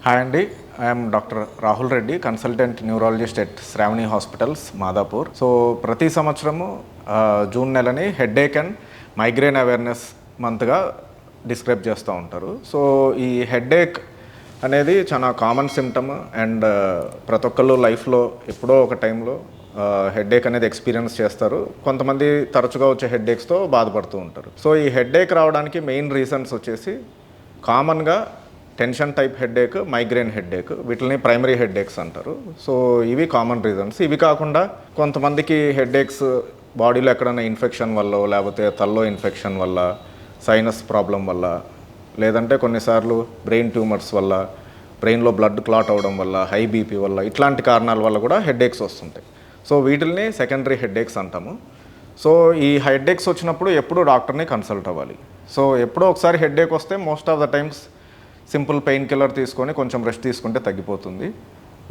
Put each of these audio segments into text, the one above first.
Hi అండి, I'm doctor Rahul Reddy, consultant neurologist at Sravani hospitals, Madhapur. So ప్రతి సంవత్సరము జూన్ నెలని హెడ్ఏక్ అండ్ మైగ్రేన్ అవేర్నెస్ మంత్గా డిస్క్రైబ్ చేస్తూ ఉంటారు. సో ఈ హెడ్ఏక్ అనేది చాలా కామన్ సిమ్టమ్ అండ్ ప్రతి ఒక్కళ్ళు లైఫ్లో ఎప్పుడో ఒక టైంలో హెడ్ఏక్ అనేది ఎక్స్పీరియన్స్ చేస్తారు. కొంతమంది తరచుగా వచ్చే హెడ్ఏక్స్తో బాధపడుతూ ఉంటారు. సో ఈ హెడ్ఏక్ రావడానికి మెయిన్ రీజన్స్ వచ్చేసి కామన్గా tension type headache, migraine headache, వీటిని ప్రైమరీ హెడ్ఏక్స్ అంటారు. సో ఇవి కామన్ రీజన్స్. ఇవి కాకుండా కొంతమందికి హెడ్ఏక్స్ బాడీలో ఎక్కడైనా ఇన్ఫెక్షన్ వల్ల, లేకపోతే తలలో ఇన్ఫెక్షన్ వల్ల, సైనస్ ప్రాబ్లం వల్ల, లేదంటే కొన్నిసార్లు బ్రెయిన్ ట్యూమర్స్ వల్ల, బ్రెయిన్లో బ్లడ్ క్లాట్ అవ్వడం వల్ల, హై బీపీ వల్ల, ఇట్లాంటి కారణాల వల్ల కూడా హెడ్ఏక్స్ వస్తుంటాయి. సో వీటిని సెకండరీ హెడ్ఏక్స్ అంటాము. సో ఈ హెడ్ఏక్స్ వచ్చినప్పుడు ఎప్పుడూ డాక్టర్ని కన్సల్ట్ అవ్వాలి. సో ఎప్పుడో ఒకసారి హెడ్ఏక్ వస్తే most of the times simple pain killer తీసుకొని కొంచెం రెస్ట్ తీసుకుంటే తగ్గిపోతుంది.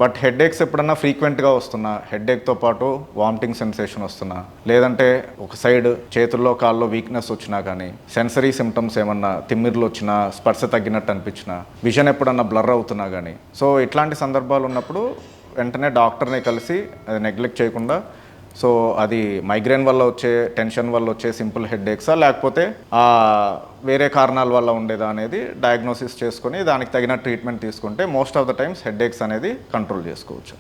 బట్ హెడ్ఏక్స్ ఎప్పుడన్నా ఫ్రీక్వెంట్గా వస్తున్నా, హెడ్ఏక్తో పాటు వామిటింగ్ సెన్సేషన్ వస్తున్నా, లేదంటే ఒక సైడ్ చేతుల్లో కాల్లో వీక్నెస్ వచ్చినా కానీ, సెన్సరీ సిమ్టమ్స్ ఏమన్నా తిమ్మిర్లు వచ్చినా, స్పర్శ తగ్గినట్టు అనిపించినా, విజన్ ఎప్పుడన్నా బ్లర్ అవుతున్నా కానీ, సో ఇట్లాంటి సందర్భాలు ఉన్నప్పుడు వెంటనే డాక్టర్ని కలిసి అది నెగ్లెక్ట్ చేయకుండా, సో అది మైగ్రేన్ వల్ల వచ్చే, టెన్షన్ వల్ల వచ్చే సింపుల్ హెడ్ఏక్సా, లేకపోతే వేరే కారణాల వల్ల ఉండేదా అనేది డయాగ్నోసిస్ చేసుకొని దానికి తగిన ట్రీట్మెంట్ తీసుకుంటే most of the times headaches అనేది కంట్రోల్ చేసుకోవచ్చు.